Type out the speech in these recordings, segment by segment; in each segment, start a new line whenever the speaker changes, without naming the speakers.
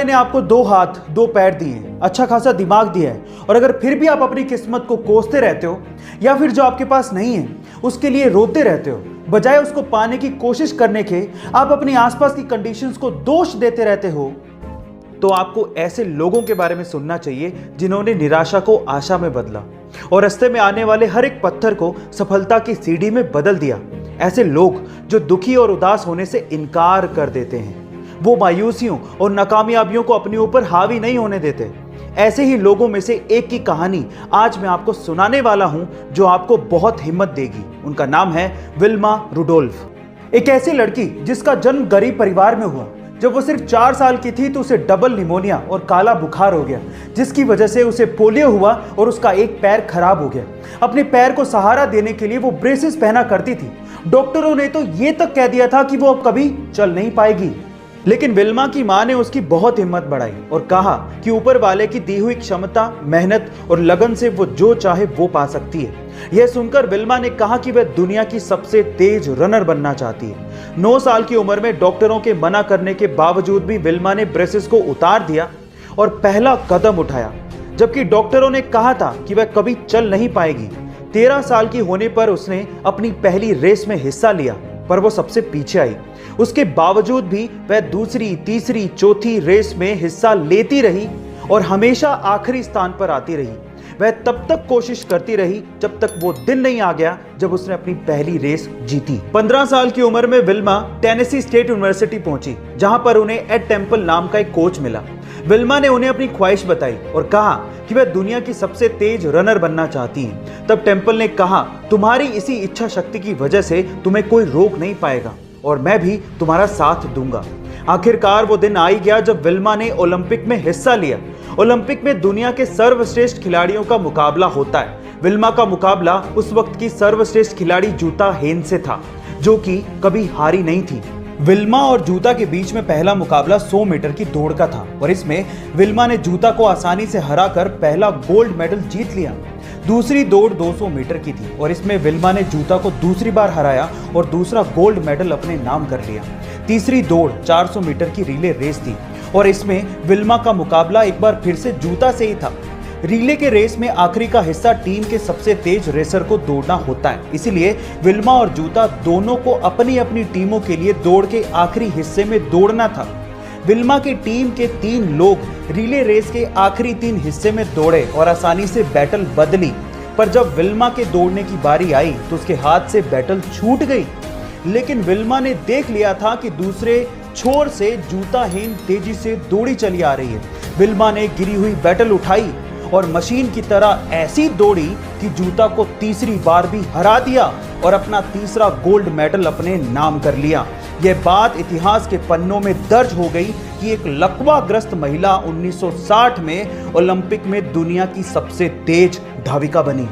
ने आपको 2 हाथ 2 पैर दिए हैं, अच्छा खासा दिमाग दिया है, और अगर फिर भी आप अपनी किस्मत को कोसते रहते हो या फिर जो आपके पास नहीं है उसके लिए रोते रहते हो, बजाय उसको पाने की कोशिश करने के आप अपनी आसपास की कंडीशंस को दोष देते रहते हो, तो आपको ऐसे लोगों के बारे में सुनना चाहिए जिन्होंने निराशा को आशा में बदला और रास्ते में आने वाले हर एक पत्थर को सफलता की सीढ़ी में बदल दिया। ऐसे लोग जो दुखी और उदास होने से इनकार कर देते हैं, वो मायूसियों और नाकामयाबियों को अपने ऊपर हावी नहीं होने देते। ऐसे ही लोगों में से एक की कहानी आज मैं आपको सुनाने वाला हूं जो आपको बहुत हिम्मत देगी। उनका नाम है विल्मा रुडोल्फ। एक ऐसी लड़की जिसका जन्म गरीब परिवार में हुआ। जब वो सिर्फ 4 साल की थी तो उसे डबल निमोनिया और काला बुखार हो गया, जिसकी वजह से उसे पोलियो हुआ और उसका एक पैर खराब हो गया। अपने पैर को सहारा देने के लिए वो ब्रेसेस पहना करती थी। डॉक्टरों ने तो ये तक कह दिया था कि वो अब कभी चल नहीं पाएगी, लेकिन विल्मा की मां ने उसकी बहुत हिम्मत बढ़ाई और कहा कि ऊपर वाले की दी हुई क्षमता, मेहनत और लगन से वो जो चाहे वो पा सकती है। यह सुनकर विल्मा ने कहा कि वह दुनिया की सबसे तेज रनर बनना चाहती है। 9 साल की उम्र में डॉक्टरों के मना करने के बावजूद भी विल्मा ने ब्रेसेस को उतार दिया और पहला कदम उठाया, जबकि डॉक्टरों ने कहा था कि वह कभी चल नहीं पाएगी। 13 साल की होने पर उसने अपनी पहली रेस में हिस्सा लिया, पर वो सबसे पीछे आई। उसके बावजूद भी वह दूसरी, तीसरी, चौथी रेस में हिस्सा लेती रही और हमेशा आखिरी स्थान पर आती रही। वह तब तक कोशिश करती रही जब तक वो दिन नहीं आ गया जब उसने अपनी पहली रेस जीती। 15 साल की उम्र में विल्मा टेनेसी स्टेट यूनिवर्सिटी पहुंची, जहां पर उन्हें एड टेम्पल नाम का एक कोच मिला। विल्मा ने उन्हें अपनी ख्वाहिश बताई और कहा कि वह दुनिया की सबसे तेज रनर बनना चाहती हैं। तब टेम्पल ने कहा, तुम्हारी इसी इच्छा शक्ति की वजह से तुम्हें कोई रोक नहीं पाएगा और मैं भी तुम्हारा साथ दूंगा। आखिरकार वो दिन आ ही गया जब विल्मा ने ओलंपिक में हिस्सा लिया। ओलंपिक में दुनिया के सर्वश्रेष्ठ खिलाड़ियों का मुकाबला होता है। विल्मा का मुकाबला उस वक्त की सर्वश्रेष्ठ खिलाड़ी जूता हेन से था, जो कि कभी हारी नहीं थी। विल्मा और जूता के बीच में पहला मुकाबला 100 मीटर की दौड़ का था और इसमें विल्मा ने जूता को आसानी से हराकर पहला गोल्ड मेडल जीत लिया। दूसरी दौड़ 200 मीटर की थी और इसमें विल्मा ने जूता को दूसरी बार हराया और दूसरा गोल्ड मेडल अपने नाम कर लिया। तीसरी दौड़ 400 मीटर की रिले रेस थी और इसमें विल्मा का मुकाबला एक बार फिर से जूता से ही था। रिले के रेस में आखिरी का हिस्सा टीम के सबसे तेज रेसर को दौड़ना होता है, इसीलिए विल्मा और जूता दोनों को अपनी अपनी टीमों के लिए दौड़ के आखिरी हिस्से में दौड़ना था। विल्मा की टीम के 3 लोग रिले रेस के आखिरी 3 हिस्से में दौड़े और आसानी से बैटल बदली, पर जब विल्मा के दौड़ने की बारी आई तो उसके हाथ से बैटल छूट गई। लेकिन विल्मा ने देख लिया था कि दूसरे छोर से जूता हेन तेजी से दौड़ी चली आ रही है। विल्मा ने गिरी हुई बैटल उठाई और मशीन की तरह ऐसी दौड़ी कि जूता को तीसरी बार भी हरा दिया और अपना तीसरा गोल्ड मेडल अपने नाम कर लिया। यह बात इतिहास के पन्नों में दर्ज हो गई कि एक लकवाग्रस्त महिला 1960 में ओलंपिक में दुनिया की सबसे तेज धाविका बनी।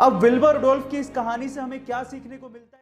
अब विल्मा रुडोल्फ की इस कहानी से हमें क्या सीखने को मिलता है?